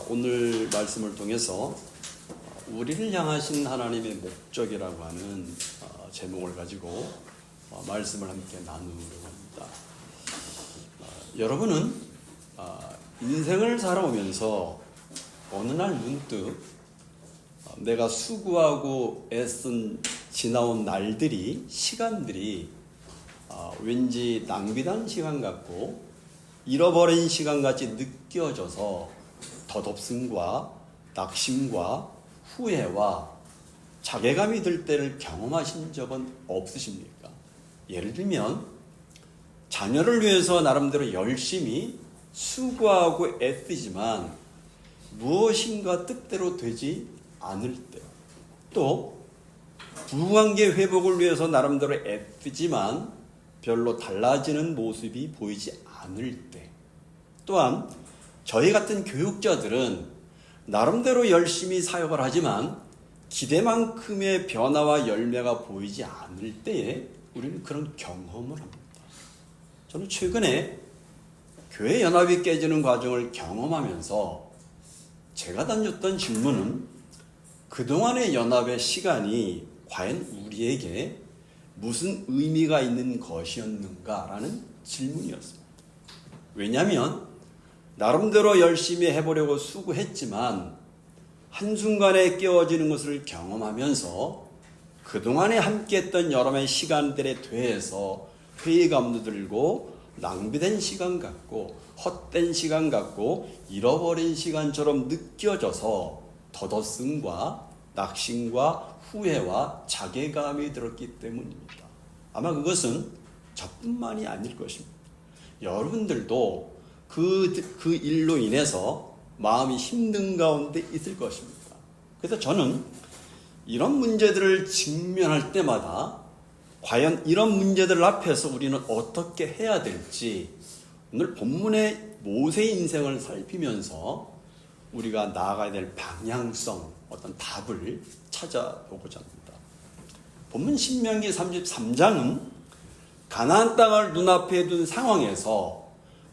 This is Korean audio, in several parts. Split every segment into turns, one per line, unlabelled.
오늘 말씀을 통해서 우리를 향하신 하나님의 목적이라고 하는 제목을 가지고 말씀을 함께 나누려고 합니다. 여러분은 인생을 살아오면서 어느 날 문득 내가 수고하고 애쓴 지나온 날들이, 시간들이 왠지 낭비된 시간 같고 잃어버린 시간같이 느껴져서 덧없음과 낙심과 후회와 자괴감이 들 때를 경험하신 적은 없으십니까? 예를 들면 자녀를 위해서 나름대로 열심히 수고하고 애쓰지만 무엇인가 뜻대로 되지 않을 때, 또 부부관계 회복을 위해서 나름대로 애쓰지만 별로 달라지는 모습이 보이지 않을 때, 또한 저희 같은 교육자들은 나름대로 열심히 사역을 하지만 기대만큼의 변화와 열매가 보이지 않을 때에 우리는 그런 경험을 합니다. 저는 최근에 교회 연합이 깨지는 과정을 경험하면서 제가 던졌던 질문은 그동안의 연합의 시간이 과연 우리에게 무슨 의미가 있는 것이었는가라는 질문이었습니다. 왜냐하면 나름대로 열심히 해보려고 수고했지만 한순간에 깨어지는 것을 경험하면서 그동안에 함께했던 여러분의 시간들에 대해서 회의감도 들고 낭비된 시간 같고 헛된 시간 같고 잃어버린 시간처럼 느껴져서 덧없음과 낙심과 후회와 자괴감이 들었기 때문입니다. 아마 그것은 저뿐만이 아닐 것입니다. 여러분들도 그 일로 인해서 마음이 힘든 가운데 있을 것입니다. 그래서 저는 이런 문제들을 직면할 때마다 과연 이런 문제들 앞에서 우리는 어떻게 해야 될지 오늘 본문의 모세의 인생을 살피면서 우리가 나아가야 될 방향성, 어떤 답을 찾아보고자 합니다. 본문 신명기 33장은 가나안 땅을 눈앞에 둔 상황에서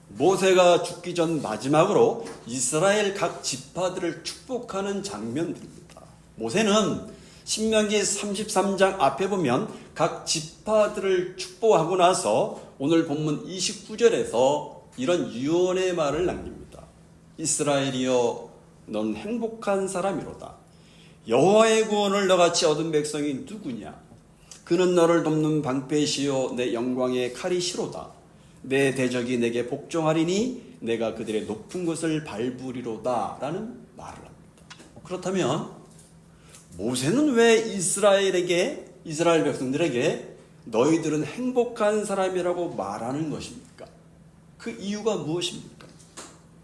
모세가 죽기 전 마지막으로 이스라엘 각 지파들을 축복하는 장면들입니다. 모세는 신명기 33장 앞에 보면 각 지파들을 축복하고 나서 오늘 본문 29절에서 이런 유언의 말을 남깁니다. 이스라엘이여 넌 행복한 사람이로다. 여호와의 구원을 너같이 얻은 백성이 누구냐? 그는 너를 돕는 방패시요 내 영광의 칼이시로다. 내 대적이 내게 복종하리니 내가 그들의 높은 곳을 밟으리로다 라는 말을 합니다. 그렇다면 모세는 왜 이스라엘 백성들에게 너희들은 행복한 사람이라고 말하는 것입니까? 그 이유가 무엇입니까?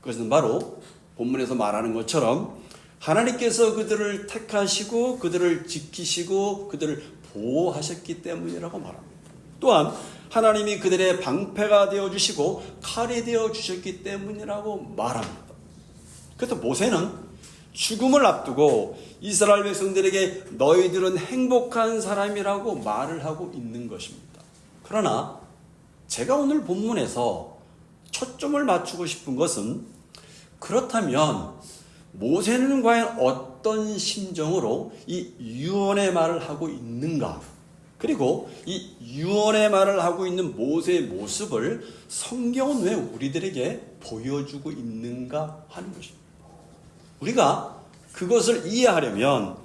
그것은 바로 본문에서 말하는 것처럼 하나님께서 그들을 택하시고 그들을 지키시고 그들을 보호하셨기 때문이라고 말합니다. 또한 하나님이 그들의 방패가 되어주시고 칼이 되어주셨기 때문이라고 말합니다. 그래서 모세는 죽음을 앞두고 이스라엘 백성들에게 너희들은 행복한 사람이라고 말을 하고 있는 것입니다. 그러나 제가 오늘 본문에서 초점을 맞추고 싶은 것은 그렇다면 모세는 과연 어떤 심정으로 이 유언의 말을 하고 있는가? 그리고 이 유언의 말을 하고 있는 모세의 모습을 성경은 왜 우리들에게 보여주고 있는가 하는 것입니다. 우리가 그것을 이해하려면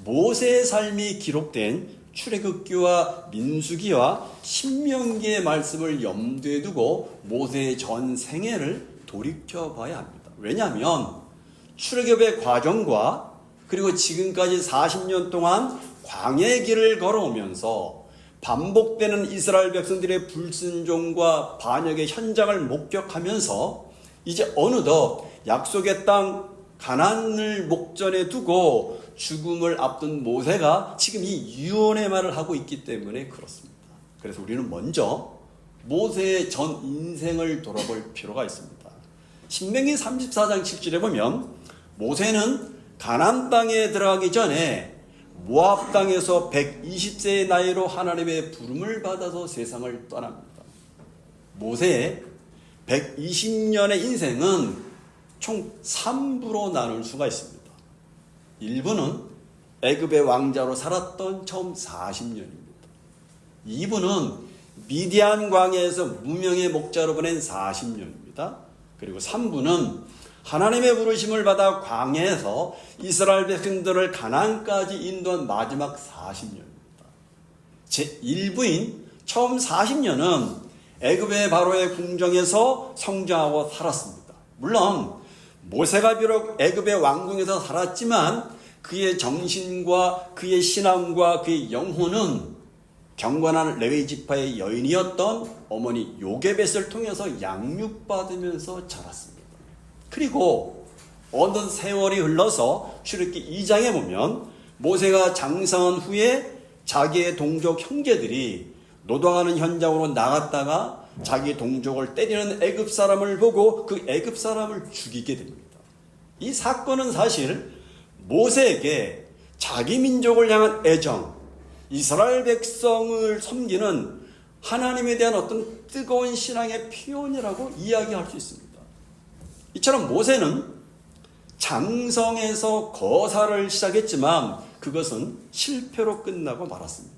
모세의 삶이 기록된 출애굽기와 민수기와 신명기의 말씀을 염두에 두고 모세의 전 생애를 돌이켜봐야 합니다. 왜냐하면 출애굽의 과정과 그리고 지금까지 40년 동안 광야의 길을 걸어오면서 반복되는 이스라엘 백성들의 불순종과 반역의 현장을 목격하면서 이제 어느덧 약속의 땅 가나안을 목전에 두고 죽음을 앞둔 모세가 지금 이 유언의 말을 하고 있기 때문에 그렇습니다. 그래서 우리는 먼저 모세의 전 인생을 돌아볼 필요가 있습니다. 신명기 34장 7절에 보면 모세는 가나안 땅에 들어가기 전에 모압 땅에서 120세의 나이로 하나님의 부름을 받아서 세상을 떠납니다. 모세의 120년의 인생은 총 3부로 나눌 수가 있습니다. 1부는 애굽의 왕자로 살았던 처음 40년입니다. 2부는 미디안 광야에서 무명의 목자로 보낸 40년입니다. 그리고 3부는 하나님의 부르심을 받아 광야에서 이스라엘 백성들을 가나안까지 인도한 마지막 40년입니다. 제1부인 처음 40년은 애굽의 바로의 궁정에서 성장하고 살았습니다. 물론 모세가 비록 애굽의 왕궁에서 살았지만 그의 정신과 그의 신앙과 그의 영혼은 경건한 레위 지파의 여인이었던 어머니 요게벳을 통해서 양육받으면서 자랐습니다. 그리고 어느 세월이 흘러서 출애굽기 2장에 보면 모세가 장성한 후에 자기의 동족 형제들이 노동하는 현장으로 나갔다가 자기 동족을 때리는 애굽 사람을 보고 그 애굽 사람을 죽이게 됩니다. 이 사건은 사실 모세에게 자기 민족을 향한 애정, 이스라엘 백성을 섬기는 하나님에 대한 어떤 뜨거운 신앙의 표현이라고 이야기할 수 있습니다. 이처럼 모세는 장성에서 거사를 시작했지만 그것은 실패로 끝나고 말았습니다.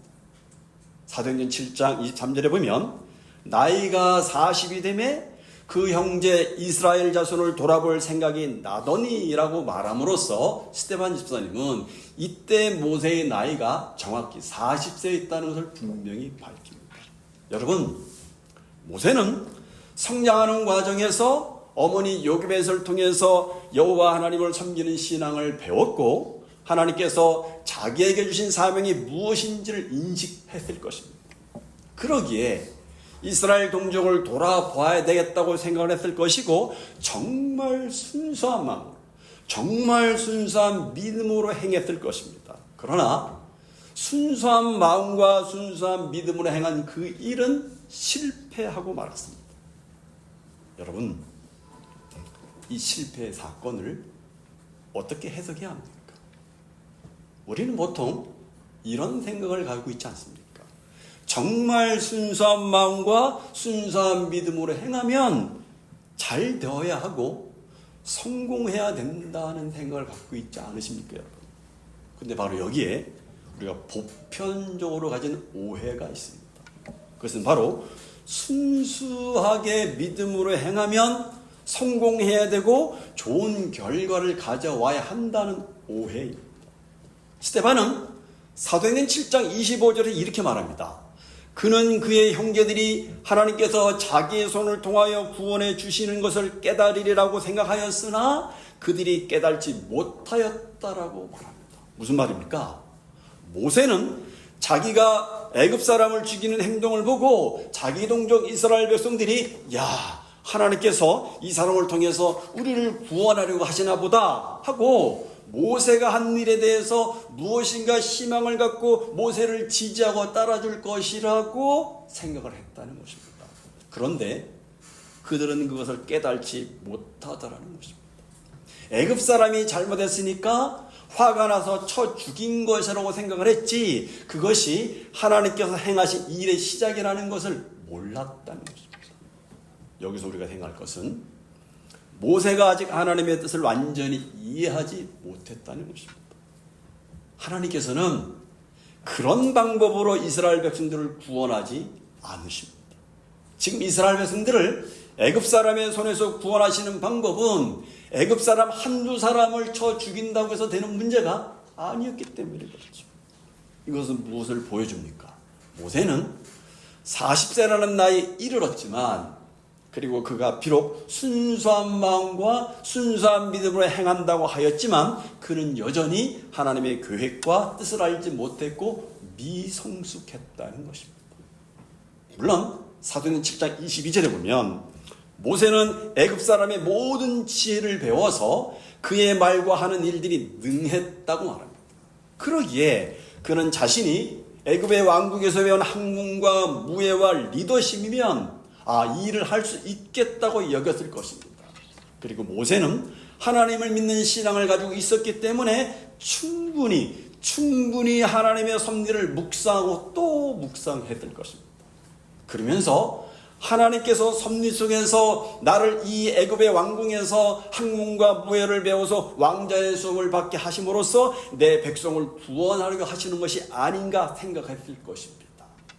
사도행전 7장 23절에 보면 나이가 40이 되매 그 형제 이스라엘 자손을 돌아볼 생각이 나더니라고 말함으로써 스데반 집사님은 이때 모세의 나이가 정확히 40세였다는 것을 분명히 밝힙니다. 여러분, 모세는 성장하는 과정에서 어머니 요게벳을 통해서 여호와 하나님을 섬기는 신앙을 배웠고 하나님께서 자기에게 주신 사명이 무엇인지를 인식했을 것입니다. 그러기에 이스라엘 동족을 돌아봐야 되겠다고 생각을 했을 것이고 정말 순수한 마음, 정말 순수한 믿음으로 행했을 것입니다. 그러나 순수한 마음과 순수한 믿음으로 행한 그 일은 실패하고 말았습니다. 여러분, 이 실패의 사건을 어떻게 해석해야 합니까? 우리는 보통 이런 생각을 가지고 있지 않습니까? 정말 순수한 마음과 순수한 믿음으로 행하면 잘 되어야 하고 성공해야 된다는 생각을 갖고 있지 않으십니까, 여러분? 근데 바로 여기에 우리가 보편적으로 가진 오해가 있습니다. 그것은 바로 순수하게 믿음으로 행하면 성공해야 되고 좋은 결과를 가져와야 한다는 오해입니다. 스데반은 사도행전 7장 25절에 이렇게 말합니다. 그는 그의 형제들이 하나님께서 자기의 손을 통하여 구원해 주시는 것을 깨달으리라고 생각하였으나 그들이 깨달지 못하였다라고 말합니다. 무슨 말입니까? 모세는 자기가 애굽 사람을 죽이는 행동을 보고 자기 동족 이스라엘 백성들이 하나님께서 이 사람을 통해서 우리를 구원하려고 하시나 보다 하고 모세가 한 일에 대해서 무엇인가 희망을 갖고 모세를 지지하고 따라줄 것이라고 생각을 했다는 것입니다. 그런데 그들은 그것을 깨달지 못하더라는 것입니다. 애굽 사람이 잘못했으니까 화가 나서 쳐 죽인 것이라고 생각을 했지 그것이 하나님께서 행하신 일의 시작이라는 것을 몰랐다는 것입니다. 여기서 우리가 생각할 것은 모세가 아직 하나님의 뜻을 완전히 이해하지 못했다는 것입니다. 하나님께서는 그런 방법으로 이스라엘 백성들을 구원하지 않으십니다. 지금 이스라엘 백성들을 애굽 사람의 손에서 구원하시는 방법은 애굽 사람 한두 사람을 쳐 죽인다고 해서 되는 문제가 아니었기 때문에 그렇죠. 이것은 무엇을 보여줍니까? 모세는 40세라는 나이에 이르렀지만 그리고 그가 비록 순수한 마음과 순수한 믿음으로 행한다고 하였지만 그는 여전히 하나님의 계획과 뜻을 알지 못했고 미성숙했다는 것입니다. 물론 사도행전 7장 22절에 보면 모세는 애굽 사람의 모든 지혜를 배워서 그의 말과 하는 일들이 능했다고 말합니다. 그러기에 그는 자신이 애굽의 왕국에서 배운 학문과 무예와 리더십이면 이 일을 할 수 있겠다고 여겼을 것입니다. 그리고 모세는 하나님을 믿는 신앙을 가지고 있었기 때문에 충분히 하나님의 섭리를 묵상하고 또 묵상했을 것입니다. 그러면서 하나님께서 섭리 속에서 나를 이 애굽의 왕궁에서 학문과 무예를 배워서 왕자의 수업을 받게 하심으로써 내 백성을 구원하려고 하시는 것이 아닌가 생각했을 것입니다.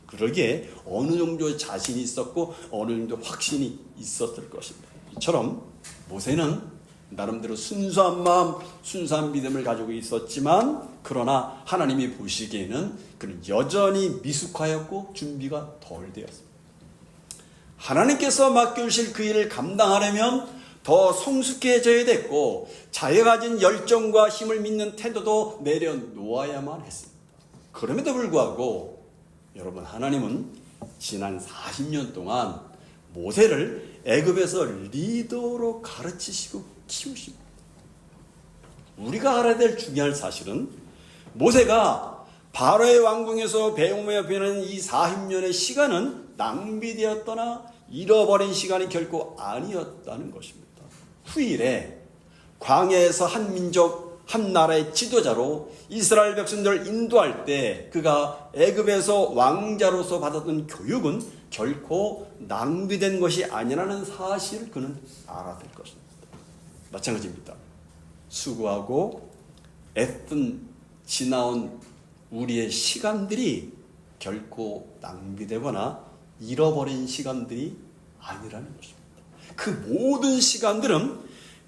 그러기에 어느 정도 자신이 있었고 어느 정도 확신이 있었을 것입니다. 이처럼 모세는 나름대로 순수한 마음, 순수한 믿음을 가지고 있었지만 그러나 하나님이 보시기에는 그는 여전히 미숙하였고 준비가 덜 되었습니다. 하나님께서 맡겨주실 그 일을 감당하려면 더 성숙해져야 됐고 자기가 가진 열정과 힘을 믿는 태도도 내려놓아야만 했습니다. 그럼에도 불구하고 여러분, 하나님은 지난 40년 동안 모세를 애굽에서 리더로 가르치시고 키우십니다. 우리가 알아야 될 중요한 사실은 모세가 바로의 왕궁에서 배움에 배우는 이 40년의 시간은 낭비되었거나 잃어버린 시간이 결코 아니었다는 것입니다. 후일에 광야에서 한 민족, 한 나라의 지도자로 이스라엘 백성들을 인도할 때 그가 애굽에서 왕자로서 받았던 교육은 결코 낭비된 것이 아니라는 사실을 그는 알아야 될 것입니다. 마찬가지입니다. 수고하고 애쓴 지나온 우리의 시간들이 결코 낭비되거나 잃어버린 시간들이 아니라는 것입니다. 그 모든 시간들은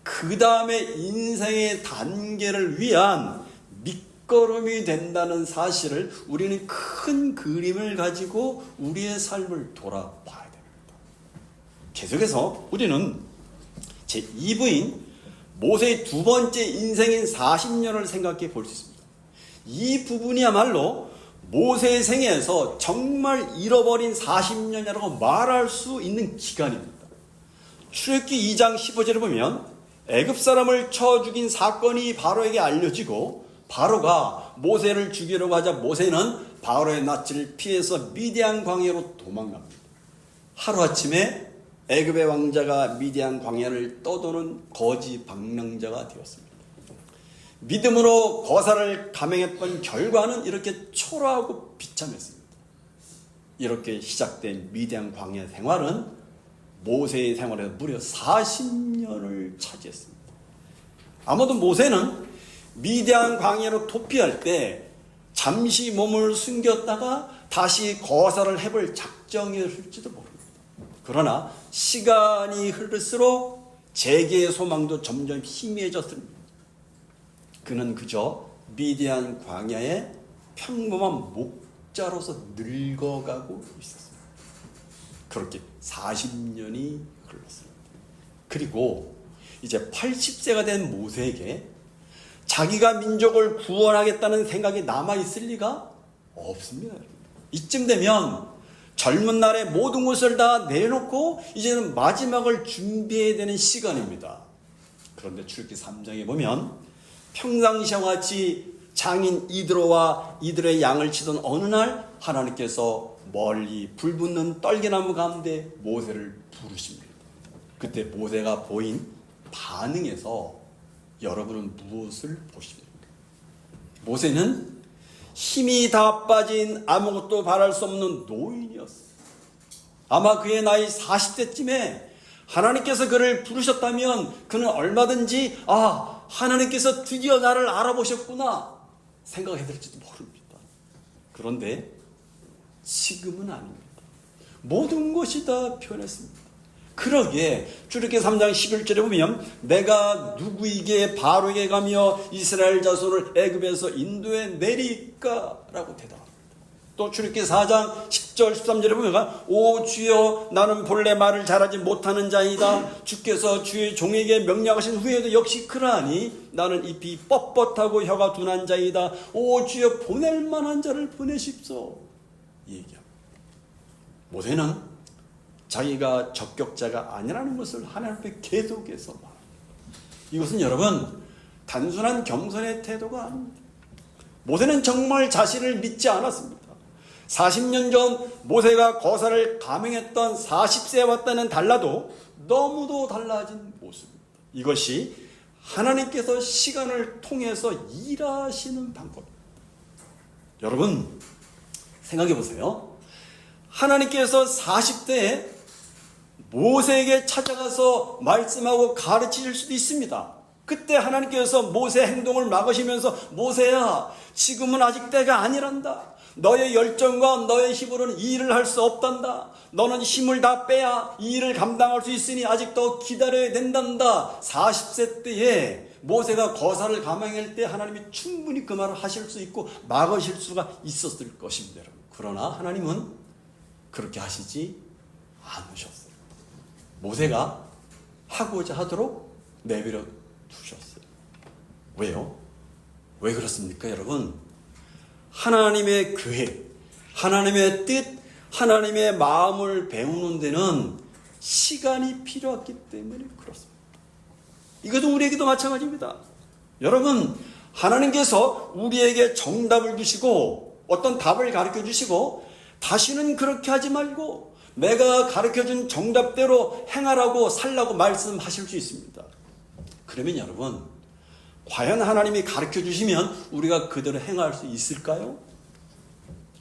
그 다음에 인생의 단계를 위한 밑거름이 된다는 사실을 우리는 큰 그림을 가지고 우리의 삶을 돌아봐야 됩니다. 계속해서 우리는 제2부인 모세의 두 번째 인생인 40년을 생각해 볼 수 있습니다. 이 부분이야말로 모세의 생애에서 정말 잃어버린 40년이라고 말할 수 있는 기간입니다. 출애굽기 2장 15절에 보면 애굽 사람을 쳐 죽인 사건이 바로에게 알려지고 바로가 모세를 죽이려고 하자 모세는 바로의 낯을 피해서 미디안 광야로 도망갑니다. 하루아침에 애굽의 왕자가 미디안 광야를 떠도는 거지 방랑자가 되었습니다. 믿음으로 거사를 감행했던 결과는 이렇게 초라하고 비참했습니다. 이렇게 시작된 미디안 광야 생활은 모세의 생활에서 무려 40년을 차지했습니다. 아마도 모세는 미디안 광야로 도피할 때 잠시 몸을 숨겼다가 다시 거사를 해볼 작정이었을지도 모릅니다. 그러나 시간이 흐를수록 재개의 소망도 점점 희미해졌습니다. 그는 그저 미디안 광야의 평범한 목자로서 늙어가고 있었습니다. 그렇게 40년이 흘렀습니다. 그리고 이제 80세가 된 모세에게 자기가 민족을 구원하겠다는 생각이 남아있을 리가 없습니다. 이쯤 되면 젊은 날에 모든 것을 다 내놓고 이제는 마지막을 준비해야 되는 시간입니다. 그런데 출애굽기 3장에 보면 평상시와 같이 장인 이드로와 이드로의 양을 치던 어느 날 하나님께서 멀리 불붙는 떨기나무 가운데 모세를 부르십니다. 그때 모세가 보인 반응에서 여러분은 무엇을 보십니까? 모세는 힘이 다 빠진 아무것도 바랄 수 없는 노인이었어요. 아마 그의 나이 40대쯤에 하나님께서 그를 부르셨다면 그는 얼마든지 하나님께서 드디어 나를 알아보셨구나 생각해될지도 모릅니다. 그런데 지금은 아닙니다. 모든 것이 다 변했습니다. 그러기에 출애굽기 3장 11절에 보면 내가 누구에게 바로에게 가며 이스라엘 자손을 애굽에서 인도해 내릴까? 라고 대답합니다. 또 출애굽기 4장 10절 13절에 보면 오 주여 나는 본래 말을 잘하지 못하는 자이다. 주께서 주의 종에게 명령하신 후에도 역시 그러하니 나는 잎이 뻣뻣하고 혀가 둔한 자이다. 오 주여 보낼 만한 자를 보내십시오. 얘기합니다. 모세는 자기가 적격자가 아니라는 것을 하나님 앞에 계속해서 말합니다. 이것은 여러분 단순한 경선의 태도가 아닙니다. 모세는 정말 자신을 믿지 않았습니다. 40년 전 모세가 거사를 감행했던 40세와 때는 달라도 너무도 달라진 모습입니다. 이것이 하나님께서 시간을 통해서 일하시는 방법입니다. 여러분 생각해 보세요. 하나님께서 40대에 모세에게 찾아가서 말씀하고 가르칠 수도 있습니다. 그때 하나님께서 모세의 행동을 막으시면서 모세야, 지금은 아직 때가 아니란다. 너의 열정과 너의 힘으로는 이 일을 할 수 없단다. 너는 힘을 다 빼야 이 일을 감당할 수 있으니 아직 더 기다려야 된단다. 40세 때에 모세가 거사를 감행할 때 하나님이 충분히 그 말을 하실 수 있고 막으실 수가 있었을 것입니다. 그러나 하나님은 그렇게 하시지 않으셨어요. 모세가 하고자 하도록 내버려 두셨어요. 왜요? 왜 그렇습니까, 여러분? 하나님의 계획, 하나님의 뜻, 하나님의 마음을 배우는 데는 시간이 필요했기 때문에 그렇습니다. 이것도 우리에게도 마찬가지입니다. 여러분, 하나님께서 우리에게 정답을 주시고 어떤 답을 가르쳐 주시고 다시는 그렇게 하지 말고 내가 가르쳐준 정답대로 행하라고 살라고 말씀하실 수 있습니다. 그러면 여러분, 과연 하나님이 가르쳐 주시면 우리가 그대로 행할 수 있을까요?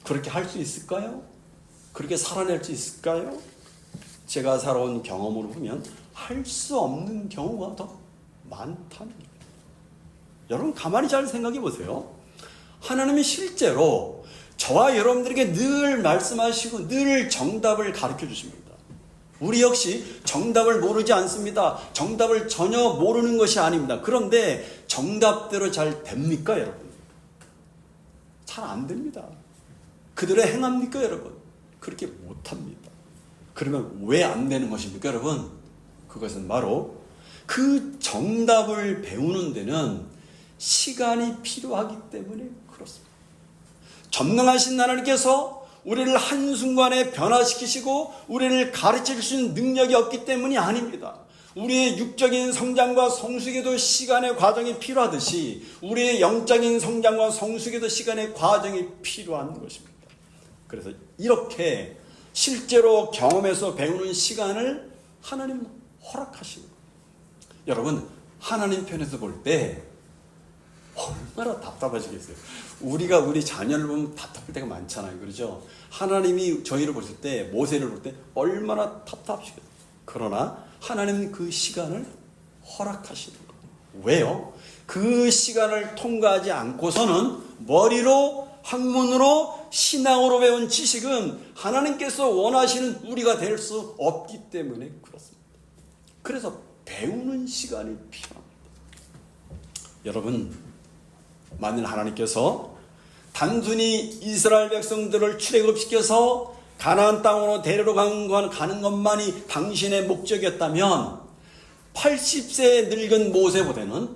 그렇게 할 수 있을까요? 그렇게 살아낼 수 있을까요? 제가 살아온 경험으로 보면 할 수 없는 경우가 더 많답니다. 여러분, 가만히 잘 생각해 보세요. 하나님이 실제로 저와 여러분들에게 늘 말씀하시고 늘 정답을 가르쳐 주십니다. 우리 역시 정답을 모르지 않습니다. 정답을 전혀 모르는 것이 아닙니다. 그런데 정답대로 잘 됩니까, 여러분? 잘 안 됩니다. 그대로 행합니까, 여러분? 그렇게 못합니다. 그러면 왜 안 되는 것입니까, 여러분? 그것은 바로 그 정답을 배우는 데는 시간이 필요하기 때문에 그렇습니다. 전능하신 하나님께서 우리를 한순간에 변화시키시고 우리를 가르칠 수 있는 능력이 없기 때문이 아닙니다. 우리의 육적인 성장과 성숙에도 시간의 과정이 필요하듯이 우리의 영적인 성장과 성숙에도 시간의 과정이 필요한 것입니다. 그래서 이렇게 실제로 경험해서 배우는 시간을 하나님은 허락하시는 거예요. 여러분, 하나님 편에서 볼 때 얼마나 답답하시겠어요. 우리가 우리 자녀를 보면 답답할 때가 많잖아요. 그렇죠? 하나님이 저희를 보실 때, 모세를 볼 때 얼마나 답답하시겠어요. 그러나 하나님은 그 시간을 허락하시는 거예요. 왜요? 그 시간을 통과하지 않고서는 머리로, 학문으로, 신앙으로 배운 지식은 하나님께서 원하시는 우리가 될 수 없기 때문에 그렇습니다. 그래서 배우는 시간이 필요합니다. 여러분, 만일 하나님께서 단순히 이스라엘 백성들을 출애굽시켜서 가나안 땅으로 데려가는 것만이 당신의 목적이었다면 80세의 늙은 모세보다는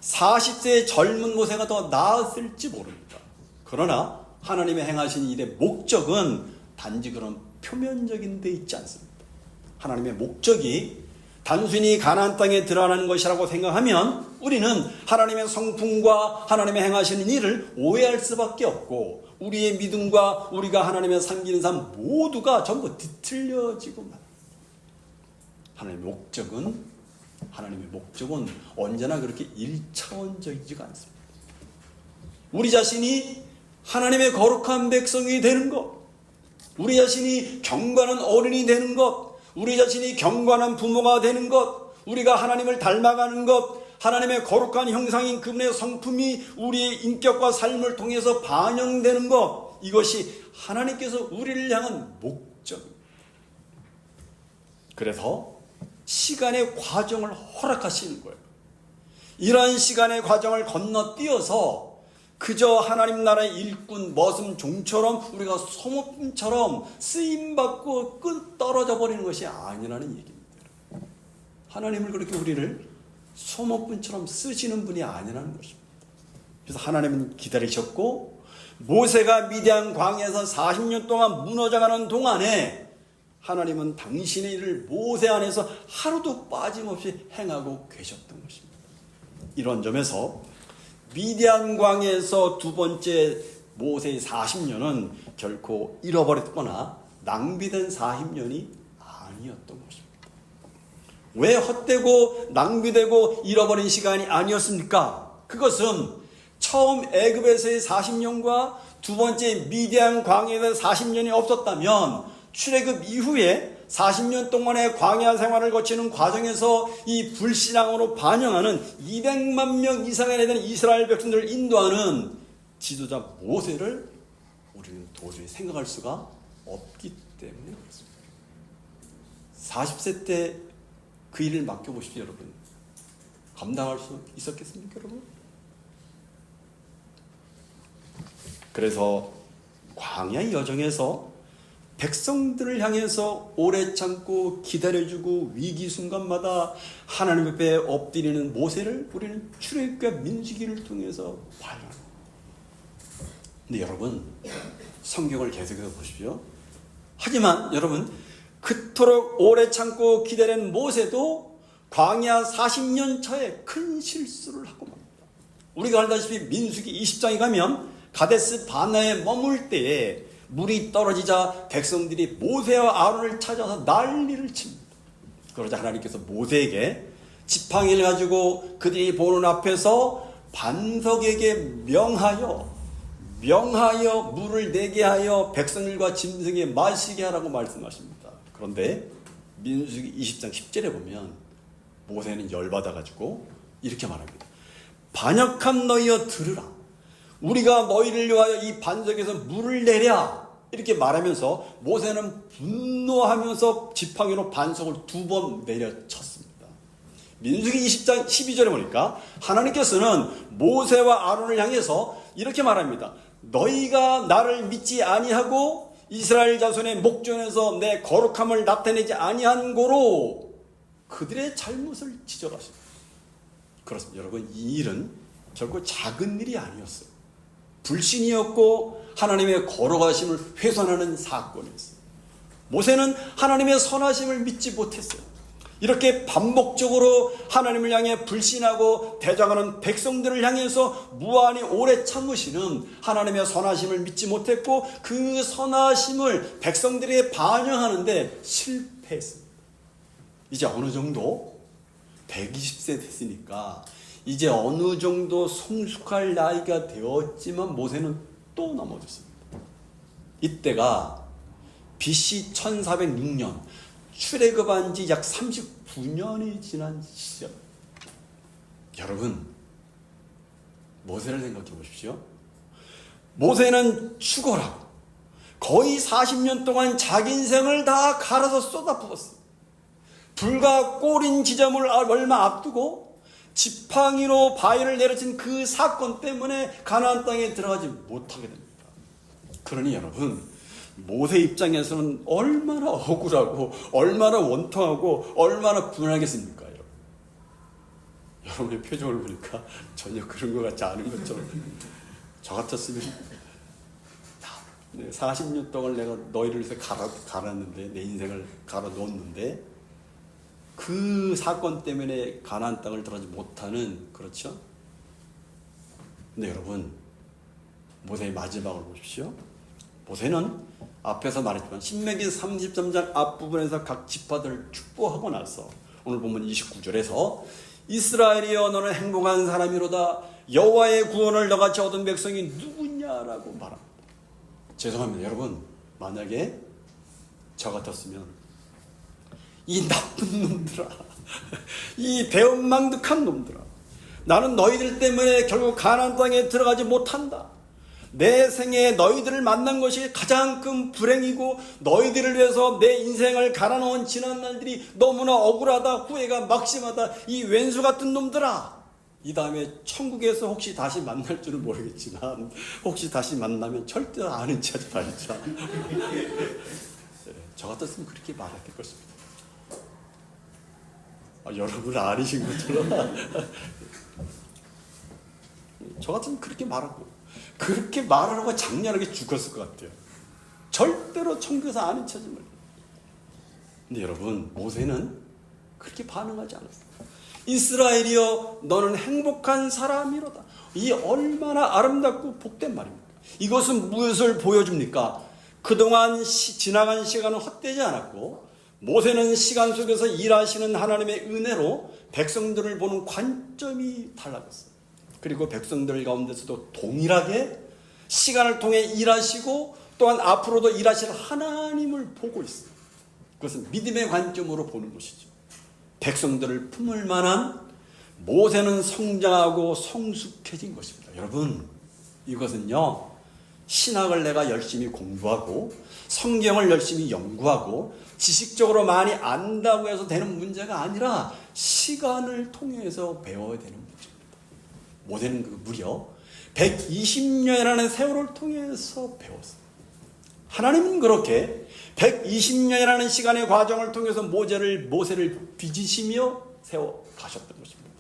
40세의 젊은 모세가 더 나았을지 모릅니다. 그러나 하나님의 행하신 일의 목적은 단지 그런 표면적인 데 있지 않습니다. 하나님의 목적이 단순히 가나안 땅에 들어가는 것이라고 생각하면 우리는 하나님의 성품과 하나님의 행하시는 일을 오해할 수밖에 없고 우리의 믿음과 우리가 하나님의 섬기는 삶 모두가 전부 뒤틀려지고 말. 하나님의 목적은 언제나 그렇게 1차원적이지가 않습니다. 우리 자신이 하나님의 거룩한 백성이 되는 것, 우리 자신이 경건한 어른이 되는 것, 우리 자신이 경건한 부모가 되는 것, 우리가 하나님을 닮아가는 것, 하나님의 거룩한 형상인 그분의 성품이 우리의 인격과 삶을 통해서 반영되는 것, 이것이 하나님께서 우리를 향한 목적입니다. 그래서 시간의 과정을 허락하시는 거예요. 이러한 시간의 과정을 건너뛰어서 그저 하나님 나라의 일꾼, 머슴, 종처럼 우리가 소모품처럼 쓰임받고 끝 떨어져 버리는 것이 아니라는 얘기입니다. 하나님을 그렇게 우리를 소모품처럼 쓰시는 분이 아니라는 것입니다. 그래서 하나님은 기다리셨고 모세가 미디안 광야에서 40년 동안 무너져가는 동안에 하나님은 당신의 일을 모세 안에서 하루도 빠짐없이 행하고 계셨던 것입니다. 이런 점에서 미디안 광야에서 두 번째 모세의 40년은 결코 잃어버렸거나 낭비된 40년이 아니었던 것입니다. 왜 헛되고 낭비되고 잃어버린 시간이 아니었습니까? 그것은 처음 애굽에서의 40년과 두 번째 미디안 광야에서 40년이 없었다면 출애굽 이후에 40년 동안의 광야 생활을 거치는 과정에서 이 불신앙으로 반영하는 200만 명 이상에 되는 이스라엘 백성들을 인도하는 지도자 모세를 우리는 도저히 생각할 수가 없기 때문에 그렇습니다. 40세 때 그 일을 맡겨보십시오, 여러분. 감당할 수 있었겠습니까, 여러분? 그래서 광야의 여정에서 백성들을 향해서 오래 참고 기다려주고 위기 순간마다 하나님 앞에 엎드리는 모세를 우리는 출애굽과 민수기를 통해서 발견합니다. 근데 여러분, 성경을 계속해서 보십시오. 하지만 여러분, 그토록 오래 참고 기다린 모세도 광야 40년 차에 큰 실수를 하고 맙니다. 우리가 알다시피 민수기 20장에 가면 가데스 바나에 머물 때에 물이 떨어지자 백성들이 모세와 아론을 찾아서 난리를 칩니다. 그러자 하나님께서 모세에게 지팡이를 가지고 그들이 보는 앞에서 반석에게 명하여 물을 내게 하여 백성들과 짐승에 마시게 하라고 말씀하십니다. 그런데 민수기 20장 10절에 보면 모세는 열받아가지고 이렇게 말합니다. 반역한 너희여 들으라. 우리가 너희를 위하여 이 반석에서 물을 내랴. 이렇게 말하면서 모세는 분노하면서 지팡이로 반석을 2번 내려쳤습니다. 민수기 20장 12절에 보니까 하나님께서는 모세와 아론을 향해서 이렇게 말합니다. 너희가 나를 믿지 아니하고 이스라엘 자손의 목전에서 내 거룩함을 나타내지 아니한 고로 그들의 잘못을 지적하십니다. 그렇습니다. 여러분, 이 일은 결코 작은 일이 아니었어요. 불신이었고 하나님의 거룩하심을 훼손하는 사건이었어요. 모세는 하나님의 선하심을 믿지 못했어요. 이렇게 반복적으로 하나님을 향해 불신하고 대적하는 백성들을 향해서 무한히 오래 참으시는 하나님의 선하심을 믿지 못했고 그 선하심을 백성들에게 반영하는데 실패했습니다. 이제 어느 정도 120세 됐으니까 이제 어느 정도 성숙할 나이가 되었지만 모세는 또 넘어졌습니다. 이때가 BC 1406년 출애굽한 지 약 39년이 지난 시절. 여러분, 모세를 생각해 보십시오. 모세는 죽어라고 거의 40년 동안 자기 인생을 다 갈아서 쏟아부었습니다. 불과 꼬린 지점을 얼마 앞두고 지팡이로 바위를 내려친 그 사건 때문에 가나안 땅에 들어가지 못하게 됩니다. 그러니 여러분, 모세 입장에서는 얼마나 억울하고 얼마나 원통하고 얼마나 분하겠습니까? 여러분의 표정을 보니까 전혀 그런 것 같지 않은 것처럼. 저 같았으면 40년 동안 내가 너희를 위해서 갈았는데, 내 인생을 갈아 놓았는데 그 사건 때문에 가나안 땅을 들어가지 못하는, 그렇죠? 근데 여러분, 모세의 마지막을 보십시오. 모세는 앞에서 말했지만 신명기 33장 앞부분에서 각 지파들을 축복하고 나서 오늘 보면 29절에서 이스라엘이여 너는 행복한 사람이로다. 여호와의 구원을 너같이 얻은 백성이 누구냐라고 말합니다. 죄송합니다. 여러분, 만약에 저 같았으면 이 나쁜 놈들아, 이 배은망덕한 놈들아, 나는 너희들 때문에 결국 가나안 땅에 들어가지 못한다. 내 생에 너희들을 만난 것이 가장 큰 불행이고 너희들을 위해서 내 인생을 갈아놓은 지난 날들이 너무나 억울하다, 후회가 막심하다. 이 왼수 같은 놈들아. 이 다음에 천국에서 혹시 다시 만날 줄은 모르겠지만 혹시 다시 만나면 절대 아는 체 하지 말자. 저 같았으면 그렇게 말했을 것입니다. 여러분 아니신 것처럼 저 같으면 그렇게 말하고, 그렇게 말하라고 장렬하게 죽었을 것 같아요. 절대로 천국에서 아는 체하지 말자. 근데 여러분, 모세는 그렇게 반응하지 않았어요. 이스라엘이여 너는 행복한 사람이로다. 이 얼마나 아름답고 복된 말입니까? 이것은 무엇을 보여줍니까? 그동안 지나간 시간은 헛되지 않았고 모세는 시간 속에서 일하시는 하나님의 은혜로 백성들을 보는 관점이 달라졌어요. 그리고 백성들 가운데서도 동일하게 시간을 통해 일하시고 또한 앞으로도 일하실 하나님을 보고 있어요. 그것은 믿음의 관점으로 보는 것이죠. 백성들을 품을 만한 모세는 성장하고 성숙해진 것입니다. 여러분, 이것은요, 신학을 내가 열심히 공부하고 성경을 열심히 연구하고 지식적으로 많이 안다고 해서 되는 문제가 아니라 시간을 통해서 배워야 되는 문제입니다. 모세는 무려 120년이라는 세월을 통해서 배웠어요. 하나님은 그렇게 120년이라는 시간의 과정을 통해서 모세를 빚으시며 세워 가셨던 것입니다.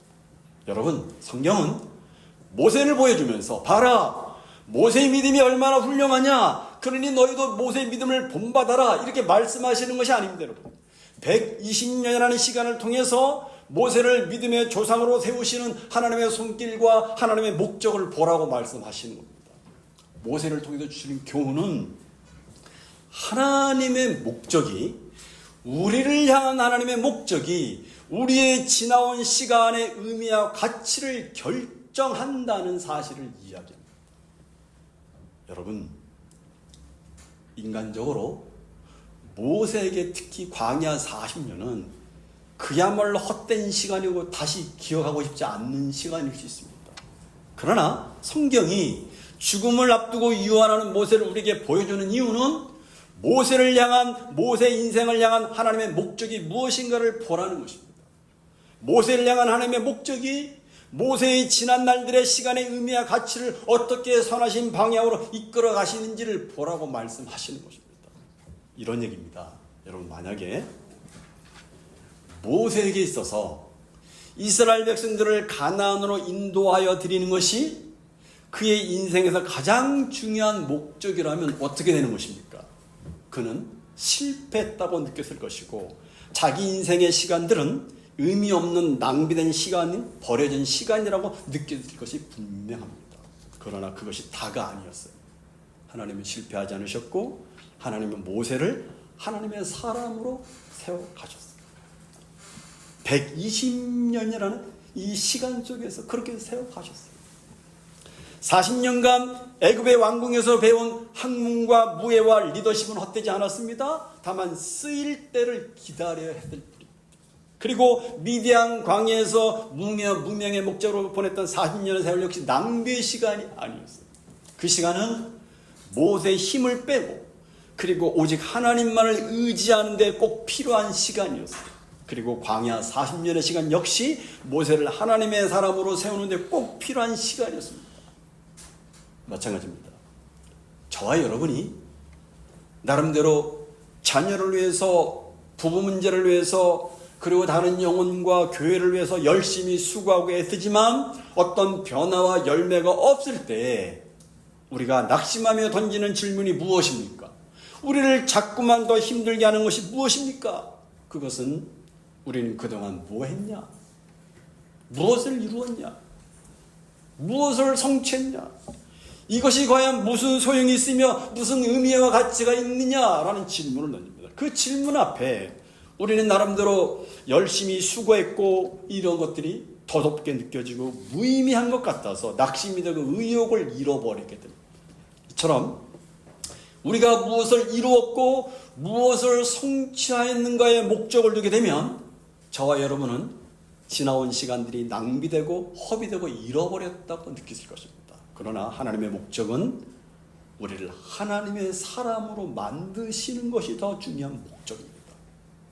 여러분, 성경은 모세를 보여주면서 봐라, 모세의 믿음이 얼마나 훌륭하냐, 그러니 너희도 모세의 믿음을 본받아라, 이렇게 말씀하시는 것이 아닙니다. 여러분, 120년이라는 시간을 통해서 모세를 믿음의 조상으로 세우시는 하나님의 손길과 하나님의 목적을 보라고 말씀하시는 겁니다. 모세를 통해서 주시는 교훈은 하나님의 목적이, 우리를 향한 하나님의 목적이 우리의 지나온 시간의 의미와 가치를 결정한다는 사실을 이야기합니다. 여러분, 인간적으로 모세에게 특히 광야 40년은 그야말로 헛된 시간이고 다시 기억하고 싶지 않는 시간일 수 있습니다. 그러나 성경이 죽음을 앞두고 유언하는 모세를 우리에게 보여주는 이유는 모세를 향한, 모세 인생을 향한 하나님의 목적이 무엇인가를 보라는 것입니다. 모세를 향한 하나님의 목적이 모세의 지난 날들의 시간의 의미와 가치를 어떻게 선하신 방향으로 이끌어 가시는지를 보라고 말씀하시는 것입니다. 이런 얘기입니다. 여러분, 만약에 모세에게 있어서 이스라엘 백성들을 가나안으로 인도하여 드리는 것이 그의 인생에서 가장 중요한 목적이라면 어떻게 되는 것입니까? 그는 실패했다고 느꼈을 것이고 자기 인생의 시간들은 의미 없는 낭비된 시간인, 버려진 시간이라고 느꼈을 것이 분명합니다. 그러나 그것이 다가 아니었어요. 하나님은 실패하지 않으셨고 하나님은 모세를 하나님의 사람으로 세워 가셨어요. 120년이라는 이 시간 속에서 그렇게 세워 가셨어요. 40년간 애굽의 왕궁에서 배운 학문과 무예와 리더십은 헛되지 않았습니다. 다만 쓰일 때를 기다려야 했을 뿐입니다. 그리고 미디안 광야에서 무명의 목적으로 보냈던 40년의 세월 역시 낭비의 시간이 아니었어요. 그 시간은 모세의 힘을 빼고 그리고 오직 하나님만을 의지하는 데 꼭 필요한 시간이었어요. 그리고 광야 40년의 시간 역시 모세를 하나님의 사람으로 세우는 데 꼭 필요한 시간이었습니다. 마찬가지입니다. 저와 여러분이 나름대로 자녀를 위해서, 부부 문제를 위해서, 그리고 다른 영혼과 교회를 위해서 열심히 수고하고 애쓰지만 어떤 변화와 열매가 없을 때 우리가 낙심하며 던지는 질문이 무엇입니까? 우리를 자꾸만 더 힘들게 하는 것이 무엇입니까? 그것은 우리는 그동안 뭐 했냐? 무엇을 이루었냐? 무엇을 성취했냐? 이것이 과연 무슨 소용이 있으며 무슨 의미와 가치가 있느냐라는 질문을 던집니다. 그 질문 앞에 우리는 나름대로 열심히 수고했고 이런 것들이 더덥게 느껴지고 무의미한 것 같아서 낙심이 되고 의욕을 잃어버리게 됩니다. 이처럼 우리가 무엇을 이루었고 무엇을 성취하였는가의 목적을 두게 되면 저와 여러분은 지나온 시간들이 낭비되고 허비되고 잃어버렸다고 느끼실 것입니다. 그러나 하나님의 목적은 우리를 하나님의 사람으로 만드시는 것이 더 중요한 목적입니다.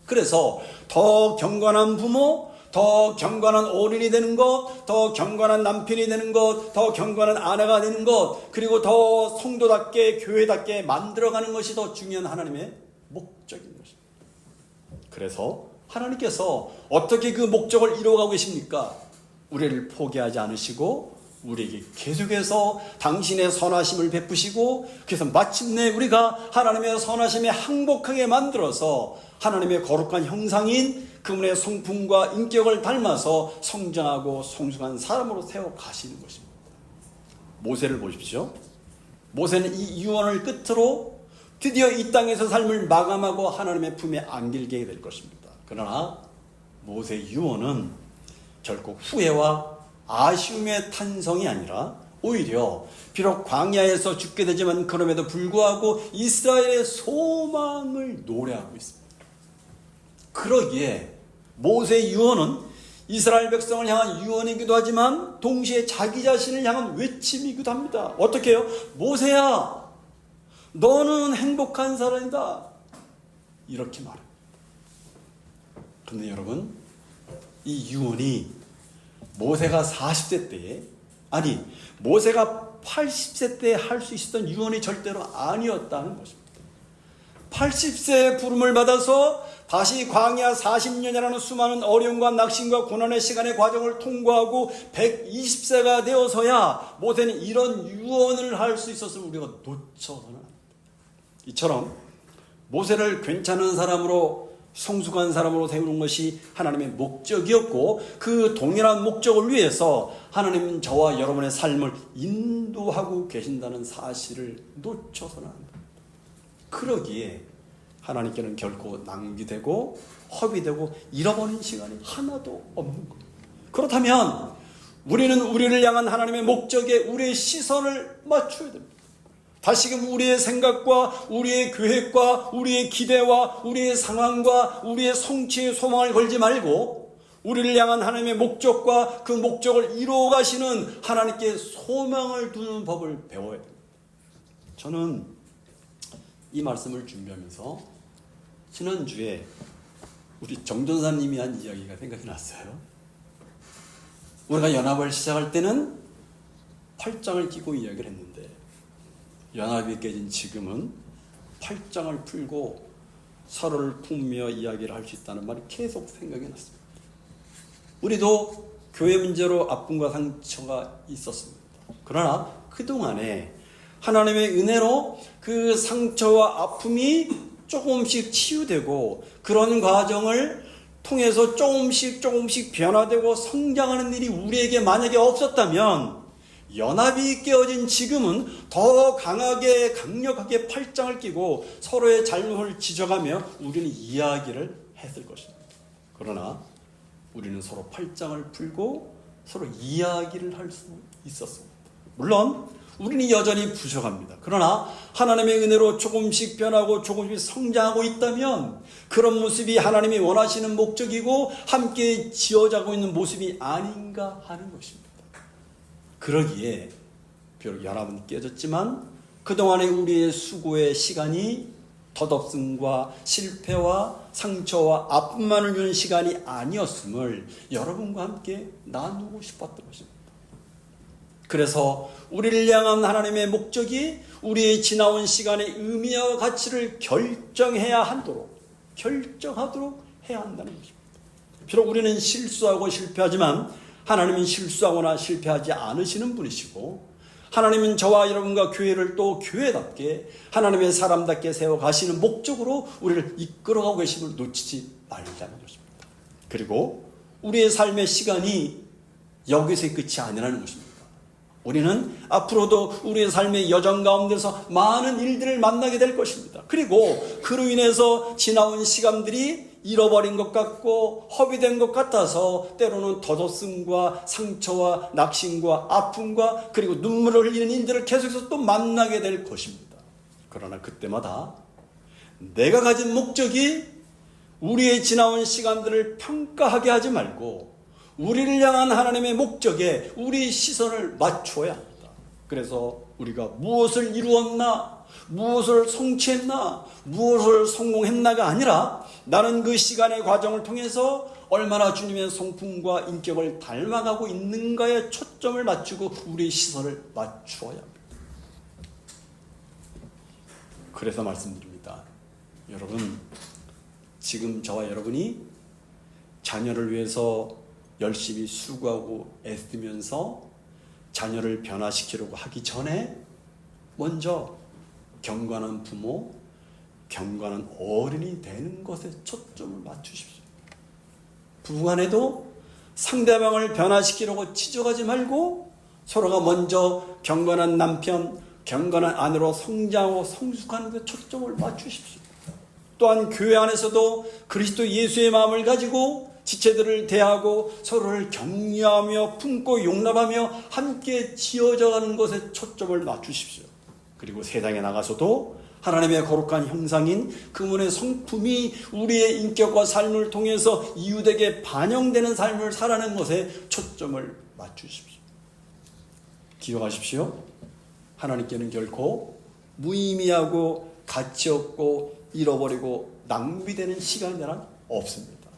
그래서 더 경건한 부모, 더 경건한 어른이 되는 것, 더 경건한 남편이 되는 것, 더 경건한 아내가 되는 것, 그리고 더 성도답게 교회답게 만들어가는 것이 더 중요한 하나님의 목적인 것입니다. 그래서 하나님께서 어떻게 그 목적을 이루어가고 계십니까? 우리를 포기하지 않으시고 우리에게 계속해서 당신의 선하심을 베푸시고 그래서 마침내 우리가 하나님의 선하심에 항복하게 만들어서 하나님의 거룩한 형상인 그분의 성품과 인격을 닮아서 성장하고 성숙한 사람으로 세워 가시는 것입니다. 모세를 보십시오. 모세는 이 유언을 끝으로 드디어 이 땅에서 삶을 마감하고 하나님의 품에 안기게 될 것입니다. 그러나 모세의 유언은 결코 후회와 아쉬움의 탄성이 아니라 오히려 비록 광야에서 죽게 되지만 그럼에도 불구하고 이스라엘의 소망을 노래하고 있습니다. 그러기에 모세의 유언은 이스라엘 백성을 향한 유언이기도 하지만 동시에 자기 자신을 향한 외침이기도 합니다. 어떻게 해요? 모세야, 너는 행복한 사람이다. 이렇게 말합니다. 그런데 여러분, 이 유언이 모세가 40세 때에, 아니 모세가 80세 때에 할 수 있었던 유언이 절대로 아니었다는 것입니다. 80세의 부름을 받아서 다시 광야 40년이라는 수많은 어려움과 낙심과 고난의 시간의 과정을 통과하고 120세가 되어서야 모세는 이런 유언을 할 수 있었음을 우리가 놓쳐서는 안 됩니다. 이처럼 모세를 괜찮은 사람으로, 성숙한 사람으로 세우는 것이 하나님의 목적이었고, 그 동일한 목적을 위해서 하나님은 저와 여러분의 삶을 인도하고 계신다는 사실을 놓쳐서는 안 됩니다. 그러기에 하나님께는 결코 낭비되고 허비되고 잃어버린 시간이 하나도 없는 겁니다. 그렇다면 우리는 우리를 향한 하나님의 목적에 우리의 시선을 맞춰야 됩니다. 다시금 우리의 생각과 우리의 계획과 우리의 기대와 우리의 상황과 우리의 성취의 소망을 걸지 말고 우리를 향한 하나님의 목적과 그 목적을 이루어 가시는 하나님께 소망을 두는 법을 배워야 됩니다. 저는 이 말씀을 준비하면서 지난주에 우리 정전사님이 한 이야기가 생각이 났어요. 우리가 연합을 시작할 때는 팔짱을 끼고 이야기를 했는데 연합이 깨진 지금은 팔짱을 풀고 서로를 품으며 이야기를 할 수 있다는 말이 계속 생각이 났습니다. 우리도 교회 문제로 아픔과 상처가 있었습니다. 그러나 그동안에 하나님의 은혜로 그 상처와 아픔이 조금씩 치유되고 그런 과정을 통해서 조금씩 변화되고 성장하는 일이 우리에게 만약에 없었다면 연합이 깨어진 지금은 더 강하게 강력하게 팔짱을 끼고 서로의 잘못을 지적하며 우리는 이야기를 했을 것입니다. 그러나 우리는 서로 팔짱을 풀고 서로 이야기를 할 수 있었습니다. 물론 우리는 여전히 부족합니다. 그러나 하나님의 은혜로 조금씩 변하고 조금씩 성장하고 있다면 그런 모습이 하나님이 원하시는 목적이고 함께 지어가고 있는 모습이 아닌가 하는 것입니다. 그러기에 비록 연합은 깨졌지만 그동안의 우리의 수고의 시간이 덧없음과 실패와 상처와 아픔만을 주는 시간이 아니었음을 여러분과 함께 나누고 싶었던 것입니다. 그래서 우리를 향한 하나님의 목적이 우리의 지나온 시간의 의미와 가치를 결정하도록 해야 한다는 것입니다. 비록 우리는 실수하고 실패하지만 하나님은 실수하거나 실패하지 않으시는 분이시고 하나님은 저와 여러분과 교회를 또 교회답게 하나님의 사람답게 세워가시는 목적으로 우리를 이끌어가고 계심을 놓치지 말자는 것입니다. 그리고 우리의 삶의 시간이 여기서의 끝이 아니라는 것입니다. 우리는 앞으로도 우리의 삶의 여정 가운데서 많은 일들을 만나게 될 것입니다. 그리고 그로 인해서 지나온 시간들이 잃어버린 것 같고 허비된 것 같아서 때로는 덧없음과 상처와 낙심과 아픔과 그리고 눈물을 흘리는 일들을 계속해서 또 만나게 될 것입니다. 그러나 그때마다 내가 가진 목적이 우리의 지나온 시간들을 평가하게 하지 말고 우리를 향한 하나님의 목적에 우리 시선을 맞춰야 합니다. 그래서 우리가 무엇을 이루었나, 무엇을 성취했나, 무엇을 성공했나가 아니라 나는 그 시간의 과정을 통해서 얼마나 주님의 성품과 인격을 닮아가고 있는가에 초점을 맞추고 우리의 시선을 맞추어야 합니다. 그래서 말씀드립니다. 여러분, 지금 저와 여러분이 자녀를 위해서 열심히 수고하고 애쓰면서 자녀를 변화시키려고 하기 전에 먼저 경건한 부모, 경건한 어른이 되는 것에 초점을 맞추십시오. 부부간에도 상대방을 변화시키려고 치저하지 말고 서로가 먼저 경건한 남편, 경건한 아내로 성장하고 성숙하는 데 초점을 맞추십시오. 또한 교회 안에서도 그리스도 예수의 마음을 가지고 지체들을 대하고 서로를 격려하며 품고 용납하며 함께 지어져가는 것에 초점을 맞추십시오. 그리고 세상에 나가서도 하나님의 거룩한 형상인 그분의 성품이 우리의 인격과 삶을 통해서 이웃에게 반영되는 삶을 살아내는 것에 초점을 맞추십시오. 기억하십시오. 하나님께는 결코 무의미하고 가치 없고 잃어버리고 낭비되는 시간이란 없습니다.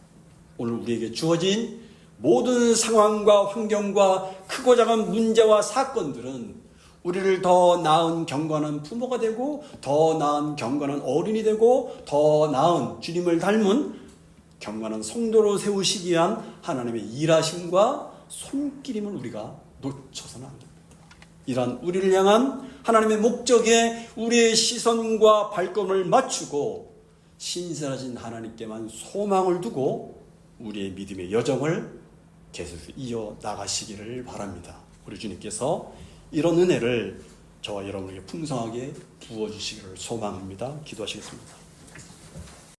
오늘 우리에게 주어진 모든 상황과 환경과 크고 작은 문제와 사건들은 우리를 더 나은 경건한 부모가 되고 더 나은 경건한 어른이 되고 더 나은 주님을 닮은 경건한 성도로 세우시기 위한 하나님의 일하심과 손길임을 우리가 놓쳐서는 안 됩니다. 이러한 우리를 향한 하나님의 목적에 우리의 시선과 발걸음을 맞추고 신실하신 하나님께만 소망을 두고 우리의 믿음의 여정을 계속 이어나가시기를 바랍니다. 우리 주님께서 이런 은혜를 저와 여러분에게 풍성하게 부어주시기를 소망합니다. 기도하시겠습니다.